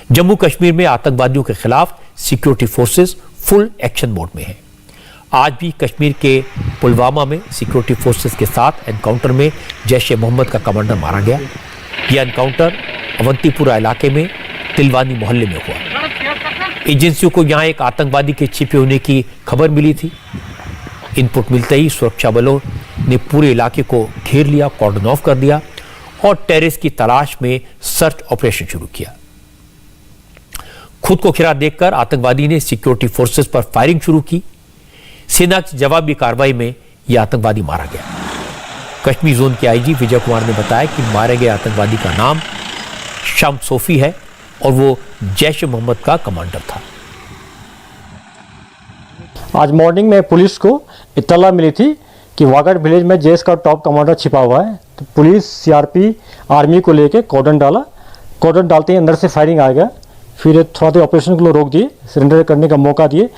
जम्मू कश्मीर में आतंकवादियों के खिलाफ security forces full action mode में हैं। आज भी कश्मीर के पुलवामा में सिक्योरिटी फोर्सेस के साथ एनकाउंटर में जैश ए मोहम्मद का कमांडर मारा गया। यह एनकाउंटर अवंतीपुरा इलाके में तिलवानी मोहल्ले में हुआ। एजेंसियों को यहां एक आतंकवादी के छिपे होने की खबर मिली थी। इनपुट मिलते ही सुरक्षा बलों ने पूरे इलाके को घेर लिया, कॉर्डन ऑफ कर दिया और टेररिस्ट की तलाश में सर्च ऑपरेशन शुरू किया। खुद को घिरा देखकर आतंकवादी ने सिक्योरिटी फोर्सेस पर फायरिंग शुरू की। सेना की जवाबी कार्रवाई में यह आतंकवादी मारा गया। कश्मीर जोन के आईजी विजय कुमार ने बताया कि मारे गए आतंकवादी का नाम शम्स सोफी है और वो जैश ए मोहम्मद का कमांडर था। आज मॉर्निंग में पुलिस को इत्तला मिली थी कि वागड़ विलेज में जैश का टॉप कमांडर छिपा हुआ है। तो पुलिस सीआरपी आर्मी को लेके कॉर्डन डाला। कॉर्डन डालते ही अंदर से फायरिंग आ गया। फिर थोड़ा देर ऑपरेशन को रोक दिए, सरेंडर करने का मौका दिए।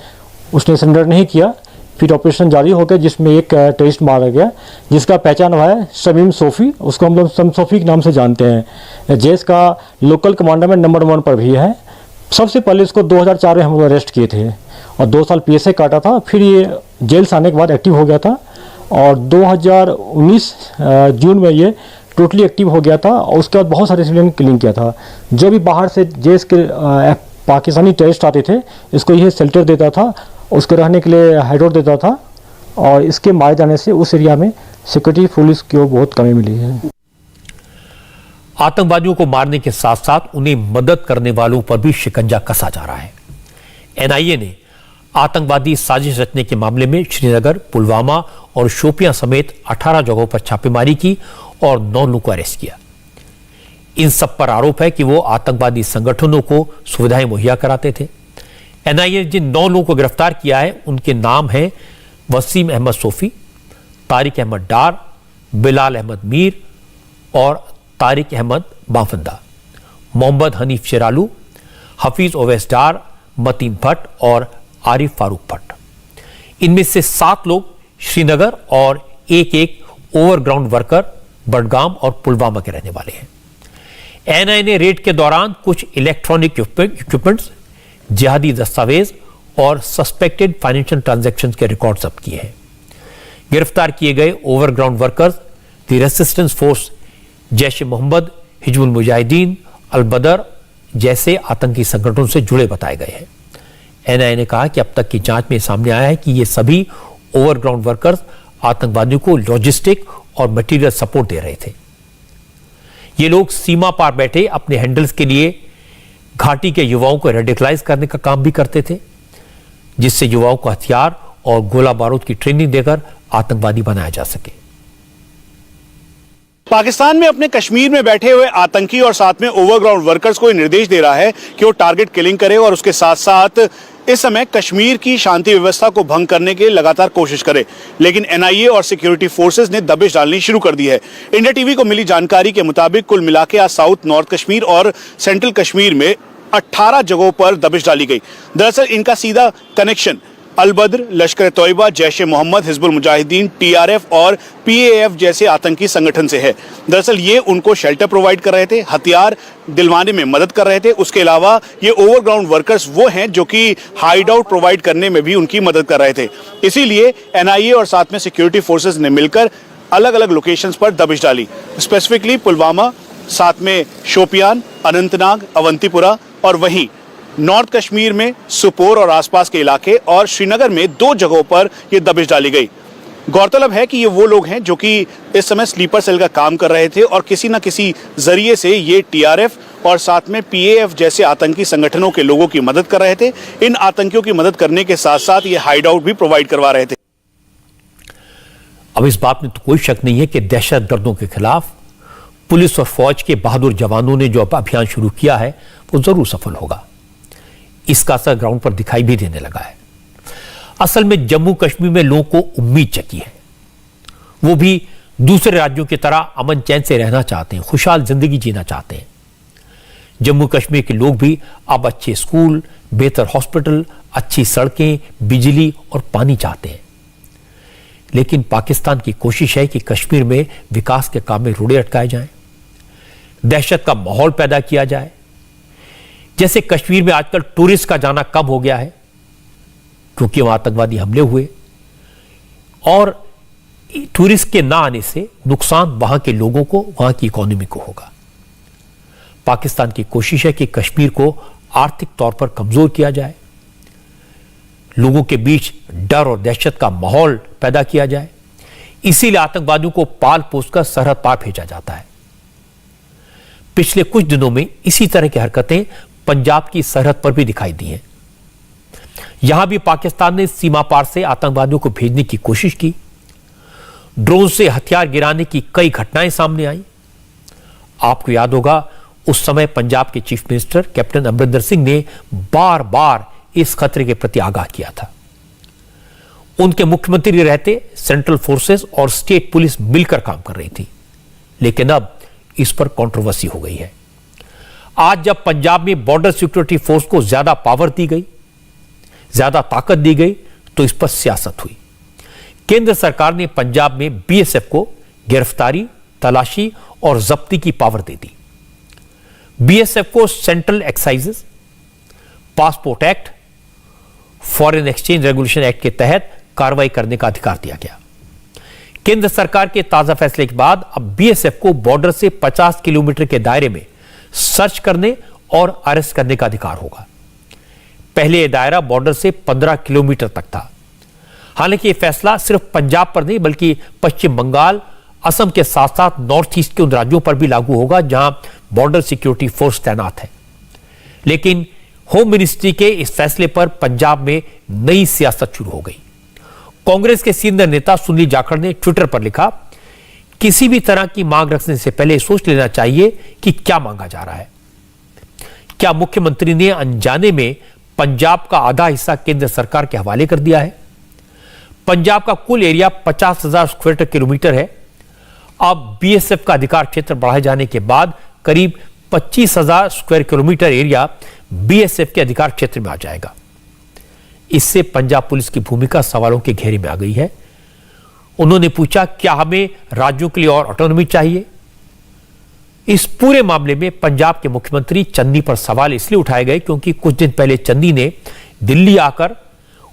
उसने सरेंडर नहीं किया। फिर ऑपरेशन जारी हो गया जिसमें एक टेररिस्ट मारा गया जिसका पहचान हुआ है शमीम सोफी। उसको हम लोग शम्स सोफी के नाम से जानते हैं। जैश का लोकल कमांडर में नंबर 1 पर भी है। सबसे पहले इसको 2004 में हम लोग अरेस्ट किए थे और 2 साल पीएसए काटा था। फिर ये जेल से आने के बाद एक्टिव हो गया था और 2019 जून में ये टोटली एक्टिव हो गया था और उसके बाद बहुत सारे सिविलियन किलिंग किया था। जो भी बाहर से जैश के पाकिस्तानी टेररिस्ट आते थे इसको यह शेल्टर देता था, उसके रहने के लिए हाइडआउट देता था और इसके मारे जाने से उस एरिया में सिक्योरिटी पुलिस की बहुत कमी मिली है। आतंकवादियों को मारने के साथ साथ उन्हें मदद करने वालों पर भी शिकंजा कसा जा रहा है। एनआईए ने आतंकवादी साजिश रचने के मामले में श्रीनगर, पुलवामा और शोपियां समेत 18 जगहों पर छापेमारी की और 9 लोगों को अरेस्ट किया। इन सब पर आरोप है कि वो आतंकवादी संगठनों को सुविधाएं मुहैया कराते थे। एनआईए जिन 9 लोगों को गिरफ्तार किया है उनके नाम हैं वसीम अहमद सोफी, तारिक अहमद डार, बिलाल अहमद मीर और तारिक अहमद बाफंदा, मोहम्मद हनीफ शेरालू, हफीज ओवैस डार, मतीन भट्ट और आरिफ फारूक भट्ट। इनमें से 7 लोग श्रीनगर और एक ओवरग्राउंड वर्कर बडगाम और पुलवामा के रहने वाले हैं। एनआईए ने रेड के दौरान कुछ इलेक्ट्रॉनिक इक्विपमेंट्स, जिहादी दस्तावेज और सस्पेक्टेड फाइनेंशियल ट्रांजैक्शंस के रिकॉर्ड जब्त किए हैं। गिरफ्तार किए गए overground workers the Resistance Force, Jaish e Mohammed, Hizbul Mujahideen, Al Badr जैसे आतंकी संगठनों से जुड़े बताए गए हैं। एनआईए ने कहा कि अब तक की जांच में सामने आया है कि ये सभी ओवरग्राउंड वर्कर्स आतंकवादियों को लॉजिस्टिक और मटेरियल सपोर्ट दे रहे थे। ये लोग सीमा पार बैठे अपने हैंडल्स के लिए घाटी के युवाओं को रेडिकलाइज करने का काम भी करते थे, जिससे युवाओं को हथियार और गोला बारूद की ट्रेनिंग देकर आतंकवादी बनाया जा सके। पाकिस्तान में अपने कश्मीर में बैठे हुए आतंकी और साथ में ओवरग्राउंड वर्कर्स को निर्देश दे रहा है कि वो टारगेट किलिंग करे और उसके साथ साथ इस समय कश्मीर की शांति व्यवस्था को भंग करने की लगातार कोशिश करे। लेकिन एनआईए और सिक्योरिटी फोर्सेस ने दबिश डालनी शुरू कर दी है। इंडिया टीवी को मिली जानकारी के मुताबिक कुल मिला के आज साउथ नॉर्थ कश्मीर और सेंट्रल कश्मीर में 18 जगहों पर दबिश डाली गई। दरअसल इनका सीधा कनेक्शन अल बद्र, लश्कर तोयबा, जैश ए मोहम्मद, हिजबुल मुजाहिदीन, टीआरएफ और पीएएफ जैसे आतंकी संगठन से है। दरअसल ये उनको शेल्टर प्रोवाइड कर रहे थे, हथियार दिलवाने में मदद कर रहे थे। उसके अलावा ये ओवरग्राउंड वर्कर्स वो हैं जो कि हाइड आउट प्रोवाइड करने में भी उनकी मदद कर रहे थे। इसीलिए एनआईए और साथ में सिक्योरिटी फोर्सेज ने मिलकर अलग अलग लोकेशंस पर दबिश डाली। स्पेसिफिकली पुलवामा, साथ में शोपियान, अनंतनाग, अवंतीपुरा और वहीं नॉर्थ कश्मीर में सुपोर और आसपास के इलाके और श्रीनगर में 2 जगहों पर यह दबिश डाली गई। गौरतलब है कि ये वो लोग हैं जो कि इस समय स्लीपर सेल का काम कर रहे थे और किसी न किसी जरिए से ये टीआरएफ और साथ में पीएएफ जैसे आतंकी संगठनों के लोगों की मदद कर रहे थे। इन आतंकियों की मदद करने के साथ साथ ये हाइड आउट भी प्रोवाइड करवा रहे थे। अब इस बात में तो कोई शक नहीं है कि दहशतगर्दों के खिलाफ पुलिस और फौज के बहादुर जवानों ने जो अभियान शुरू किया है वो जरूर सफल होगा। इसका असर ग्राउंड पर दिखाई भी देने लगा है। असल में जम्मू कश्मीर में लोगों को उम्मीद जगी है। वो भी दूसरे राज्यों की तरह अमन चैन से रहना चाहते हैं, खुशहाल जिंदगी जीना चाहते हैं। जम्मू कश्मीर के लोग भी अब अच्छे स्कूल, बेहतर हॉस्पिटल, अच्छी सड़कें, बिजली और पानी चाहते हैं। लेकिन पाकिस्तान की कोशिश है कि कश्मीर में विकास के काम में रोड़े अटकाए जाएं, दहशत का माहौल पैदा किया जाए। जैसे कश्मीर में आजकल टूरिस्ट का जाना कम हो गया है क्योंकि वहां आतंकवादी हमले हुए, और टूरिस्ट के ना आने से नुकसान वहां के लोगों को, वहां की इकोनॉमी को होगा। पाकिस्तान की कोशिश है कि कश्मीर को आर्थिक तौर पर कमजोर किया जाए, लोगों के बीच डर और दहशत का माहौल पैदा किया जाए, इसीलिए आतंकवादियों को पाल पोसकर सरहद पार भेजा जाता है। पिछले कुछ दिनों में इसी तरह की हरकतें पंजाब की सरहद पर भी दिखाई दी हैं। यहां भी पाकिस्तान ने सीमा पार से आतंकवादियों को भेजने की कोशिश की, ड्रोन से हथियार गिराने की कई घटनाएं सामने आई। आपको याद होगा उस समय पंजाब के chief minister captain Amarinder Singh ने बार बार इस खतरे के प्रति आगाह किया था। उनके मुख्यमंत्री रहते सेंट्रल फोर्सेस और स्टेट पुलिस मिलकर काम कर रही थी, लेकिन अब इस पर कंट्रोवर्सी हो गई है। आज जब पंजाब में बॉर्डर सिक्योरिटी फोर्स को ज्यादा पावर दी गई, ज्यादा ताकत दी गई, तो इस पर सियासत हुई। केंद्र सरकार ने पंजाब में बीएसएफ को गिरफ्तारी, तलाशी और जब्ती की पावर दे दी। बीएसएफ को Central Excises, Passport Act, Foreign Exchange Regulation Act के तहत कार्रवाई करने का अधिकार दिया गया। केंद्र सरकार के ताजा फैसले के बाद अब बीएसएफ को बॉर्डर से 50 किलोमीटर के दायरे में सर्च करने और अरेस्ट करने का अधिकार होगा। पहले यह दायरा बॉर्डर से 15 किलोमीटर तक था। हालांकि यह फैसला सिर्फ पंजाब पर नहीं बल्कि पश्चिम बंगाल, असम के साथ साथ नॉर्थ ईस्ट के उन राज्यों पर भी लागू होगा जहां बॉर्डर सिक्योरिटी फोर्स तैनात है। लेकिन होम मिनिस्ट्री के इस फैसले पर पंजाब में नई सियासत शुरू हो गई। कांग्रेस के सीनियर नेता सुनील जाखड़ ने ट्विटर पर लिखा, किसी भी तरह की मांग रखने से पहले सोच लेना चाहिए कि क्या मांगा जा रहा है। क्या मुख्यमंत्री ने अनजाने में पंजाब का आधा हिस्सा केंद्र सरकार के हवाले कर दिया है? पंजाब का कुल एरिया 50,000 स्क्वायर किलोमीटर है। अब बीएसएफ का अधिकार क्षेत्र बढ़ाए जाने के बाद करीब 25,000 स्क्वायर किलोमीटर एरिया बीएसएफ के अधिकार क्षेत्र में आ जाएगा। इससे पंजाब पुलिस की भूमिका सवालों के घेरे में आ गई है। उन्होंने पूछा, क्या हमें राज्यों के लिए और ऑटोनॉमी चाहिए? इस पूरे मामले में पंजाब के मुख्यमंत्री चन्नी पर सवाल इसलिए उठाए गए क्योंकि कुछ दिन पहले चन्नी ने दिल्ली आकर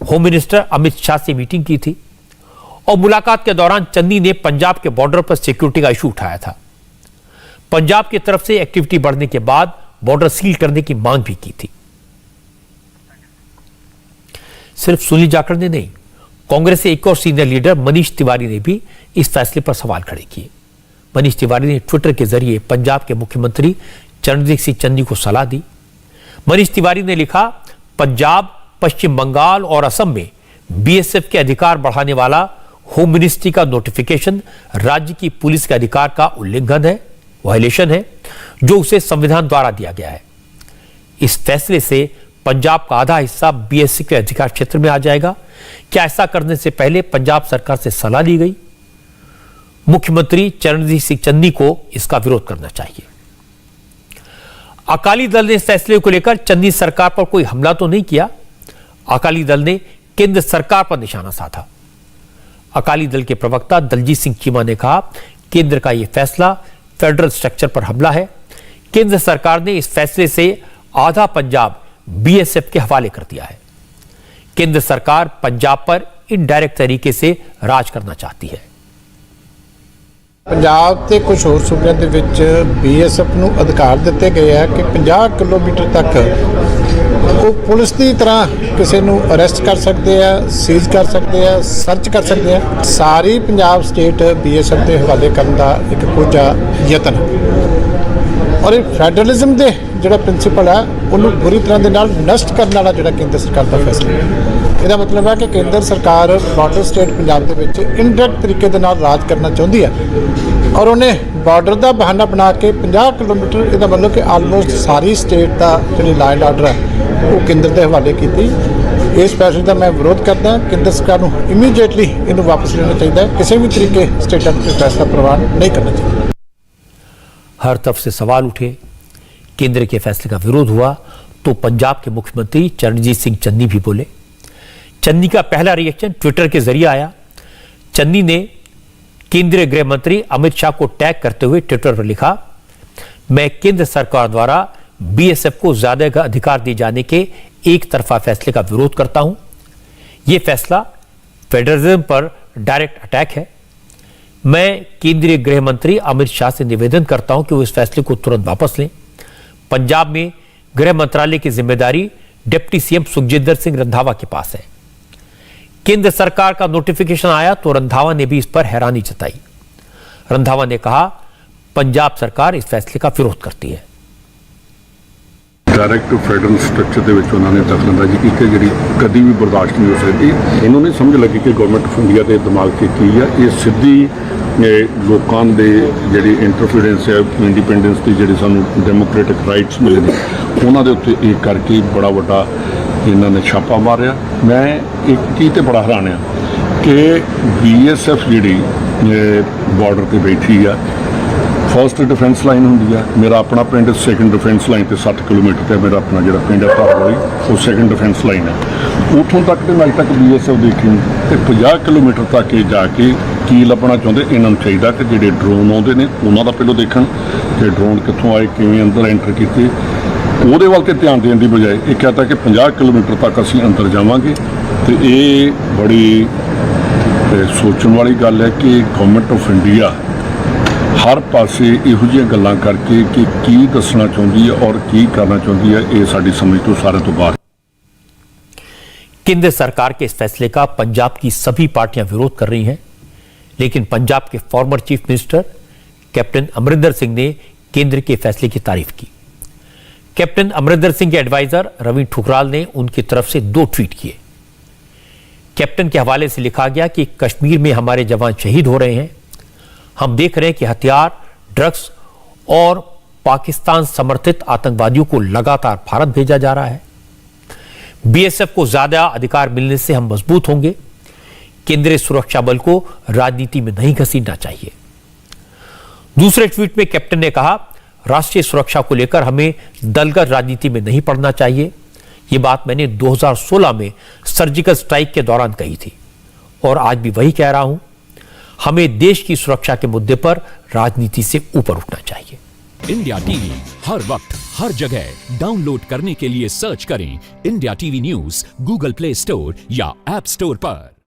होम मिनिस्टर अमित शाह से मीटिंग की थी और मुलाकात के दौरान चन्नी ने पंजाब के बॉर्डर पर सिक्योरिटी का इशू उठाया था। पंजाब की तरफ से एक्टिविटी बढ़ने के बाद बॉर्डर सील करने की मांग भी की थी। सिर्फ सुनील जाखड़ ने नहीं, कांग्रेस के एक और सीनियर लीडर मनीष तिवारी ने भी इस फैसले पर सवाल खड़े किए। मनीष तिवारी ने ट्विटर के जरिए पंजाब के मुख्यमंत्री चरणजीत सिंह चन्नी को सलाह दी। मनीष तिवारी ने लिखा, पंजाब, पश्चिम बंगाल और असम में बीएसएफ के अधिकार बढ़ाने वाला होम मिनिस्ट्री का नोटिफिकेशन राज्य की पुलिस के अधिकार का उल्लंघन है, वायलेशन है, जो उसे संविधान द्वारा दिया गया है। इस फैसले से पंजाब का आधा हिस्सा बीएसएफ के अधिकार क्षेत्र में आ जाएगा। क्या ऐसा करने से पहले पंजाब सरकार से सलाह ली गई? मुख्यमंत्री चरणजीत सिंह चन्नी को इसका विरोध करना चाहिए। अकाली दल ने इस फैसले को लेकर चन्नी सरकार पर कोई हमला तो नहीं किया। अकाली दल ने केंद्र सरकार पर निशाना साधा। अकाली दल के प्रवक्ता दलजीत सिंह चीमा ने कहा, केंद्र का यह फैसला फेडरल स्ट्रक्चर पर हमला है। केंद्र सरकार ने इस फैसले से आधा पंजाब बीएसएफ के हवाले कर दिया है। केंद्र सरकार पंजाब पर इनडायरेक्ट तरीके से राज करना चाहती है। पंजाब ਤੇ ਕੁਝ ਹੋਰ ਸੂਬਿਆਂ ਦੇ ਵਿੱਚ ਬੀਐਸਐਫ ਨੂੰ ਅਧਿਕਾਰ ਦਿੱਤੇ ਗਏ ਆ ਕਿ 50 ਕਿਲੋਮੀਟਰ ਤੱਕ ਉਹ ਪੁਲਿਸ ਦੀ ਤਰ੍ਹਾਂ ਕਿਸੇ ਨੂੰ ਅਰੈਸਟ ਕਰ ਸਕਦੇ ਆ, ਸੀਜ਼ ਕਰ ਸਕਦੇ ਆ, ਸਰਚ ਕਰ ਸਕਦੇ ਆ। ਸਾਰੀ ਪੰਜਾਬ ਸਟੇਟ ਬੀਐਸਐਫ ਦੇ ਹਵਾਲੇ ਕਰਨ ਦਾ ਇੱਕ ਕੋਝਾ ਯਤਨ ਔਰ ਇਹ ਫੈਡਰਲਿਜ਼ਮ ਦੇ ਜਿਹੜਾ ਪ੍ਰਿੰਸੀਪਲ ਆ ਉਹਨੂੰ ਬੁਰੀ ਤਰ੍ਹਾਂ ਦੇ ਨਾਲ ਨਸ਼ਟ ਕਰਨ ਵਾਲਾ ਜਿਹੜਾ ਕੇਂਦਰ ਸਰਕਾਰ ਦਾ ਫੈਸਲਾ ਹੈ। ਇਹਦਾ ਮਤਲਬ ਹੈ ਕਿ ਕੇਂਦਰ ਸਰਕਾਰ ਬਾਰਡਰ ਸਟੇਟ ਪੰਜਾਬ ਦੇ ਵਿੱਚ ਇਨਡਾਇਰੈਕਟ ਤਰੀਕੇ ਦੇ ਨਾਲ ਰਾਜ ਕਰਨਾ ਚਾਹੁੰਦੀ ਹੈ ਔਰ ਉਹਨੇ ਬਾਰਡਰ ਦਾ ਬਹਾਨਾ ਬਣਾ ਕੇ 50 ਕਿਲੋਮੀਟਰ, ਇਹਦਾ ਮਤਲਬ ਕਿ ਆਲਮੋਸਟ ਸਾਰੀ ਸਟੇਟ ਦਾ ਜਿਹੜੀ ਲਾਅ ਐਂਡ ਆਰਡਰ ਹੈ ਉਹ ਕੇਂਦਰ ਦੇ ਹਵਾਲੇ ਕੀਤੀ। ਇਸ ਫੈਸਲੇ ਦਾ ਮੈਂ ਵਿਰੋਧ ਕਰਦਾ। ਕੇਂਦਰ ਸਰਕਾਰ ਨੂੰ ਇਮੀਡੀਏਟਲੀ ਇਹਨੂੰ ਵਾਪਸ ਲੈਣਾ ਚਾਹੀਦਾ ਹੈ। ਕਿਸੇ ਵੀ ਤਰੀਕੇ ਸਟੇਟਾਂ ਤੇ ਫੈਸਲਾ ਪ੍ਰਵਾਨ नहीं करना चाहिए। हर तरफ से सवाल उठे, केंद्र के फैसले का विरोध हुआ तो पंजाब के मुख्यमंत्री चरणजीत सिंह चन्नी भी बोले। चन्नी का पहला रिएक्शन ट्विटर के जरिए आया। चन्नी ने केंद्रीय गृह मंत्री अमित शाह को टैग करते हुए ट्विटर पर लिखा, मैं केंद्र सरकार द्वारा बीएसएफ को ज्यादा अधिकार दिए जाने के एक तरफा फैसले का विरोध करता हूं। यह फैसला फेडरलिज्म पर डायरेक्ट अटैक है। मैं केंद्रीय गृह मंत्री अमित शाह से निवेदन करता हूं कि वो इस फैसले को तुरंत वापस लें। पंजाब में गृह मंत्रालय की जिम्मेदारी डिप्टी सीएम सुखजिंदर सिंह रंधावा के पास है। केंद्र सरकार का नोटिफिकेशन आया तो रंधावा ने भी इस पर हैरानी जताई। रंधावा ने कहा, पंजाब सरकार इस फैसले का विरोध करती है। डायरेक्ट फैडरल स्ट्रक्चर ਦੇ ਵਿੱਚ ਉਹਨਾਂ ਨੇ ਦਖਲਅੰਦਾਜ਼ੀ ਕੀਤੀ ਜਿਹੜੀ ਕਦੀ ਵੀ ਬਰਦਾਸ਼ਤ ਨਹੀਂ ਹੋ ਸਕਦੀ। ਇਹਨਾਂ ਨੂੰ ਸਮਝ ਲੱਗੀ ਕਿ ਗਵਰਨਮੈਂਟ ਆਫ ਇੰਡੀਆ ਦੇ ਦਿਮਾਗ 'ਚ ਕੀ ਆ, ਇਹ ਸਿੱਧੀ ਲੋਕਾਂ ਦੇ ਜਿਹੜੀ ਇੰਟਰਫੀਰੈਂਸ ਹੈ ਇੰਡੀਪੈਂਡੈਂਸ ਦੀ ਜਿਹੜੀ ਸਾਨੂੰ ਡੈਮੋਕ੍ਰੈਟਿਕ ਰਾਈਟਸ ਮਿਲੇ ਨੇ ਉਹਨਾਂ ਦੇ ਉੱਤੇ ਇਹ ਕਰਕੇ ਬੜਾ ਵੱਡਾ ਇਹਨਾਂ ਨੇ ਛਾਪਾ ਮਾਰਿਆ। ਮੈਂ ਇੱਕ ਚੀਜ਼ ਤੇ ਬੜਾ ਹੈਰਾਨ ਆ ਕਿ BSF ਜਿਹੜੀ ਬਾਰਡਰ ਤੇ ਬੈਠੀ ਆ, फस्ट डिफेंस लाइन होंगी। मेरा अपना पिंड सैकेंड डिफेंस लाइन से 60 किलोमीटर पर मेरा अपना जो पिंड है भारोवाली, वो सैकेंड डिफेंस लाइन है। उतों तक तो अज तक BSF देखी तो 50 किलोमीटर तक ये जाके की लभना चाहते। इन्हों चाहिए कि जोड़े ड्रोन आते हैं उन्हों का पहले देखन कि ड्रोन कितों आए, किमें अंदर एंटर किए, वो वाल ध्यान देने की बजाय ये कहता कि 50 किलोमीटर तक असी अंदर जावांगे। तो ये बड़ी सोचने वाली गल है कि गवर्नमेंट ऑफ इंडिया हर पासे इहो जिहियां गल्लां करके कि की दसना चाहती है और की करना चाहती है, ये साडी समझ तो सारे तो बाहर। केंद्र सरकार के इस फैसले का पंजाब की सभी पार्टियां विरोध कर रही हैं, लेकिन पंजाब के former chief minister captain Amarinder Singh ने केंद्र के फैसले की तारीफ की। कैप्टन अमरिंदर सिंह के एडवाइजर रवि ठुकराल ने उनकी तरफ से 2 ट्वीट किए। कैप्टन के हवाले से लिखा गया कि कश्मीर में हमारे जवान शहीद हो रहे हैं। हम देख रहे हैं कि हथियार, ड्रग्स और पाकिस्तान समर्थित आतंकवादियों को लगातार भारत भेजा जा रहा है। बीएसएफ को ज्यादा अधिकार मिलने से हम मजबूत होंगे। केंद्रीय सुरक्षा बल को राजनीति में नहीं घसीटना चाहिए। दूसरे ट्वीट में कैप्टन ने कहा, राष्ट्रीय सुरक्षा को लेकर हमें दलगत राजनीति में नहीं पड़ना चाहिए। यह बात मैंने 2016 में सर्जिकल स्ट्राइक के दौरान कही थी और आज भी वही कह रहा हूं। हमें देश की सुरक्षा के मुद्दे पर राजनीति से ऊपर उठना चाहिए। इंडिया टीवी हर वक्त हर जगह डाउनलोड करने के लिए सर्च करें India TV news Google play store या ऐप स्टोर पर।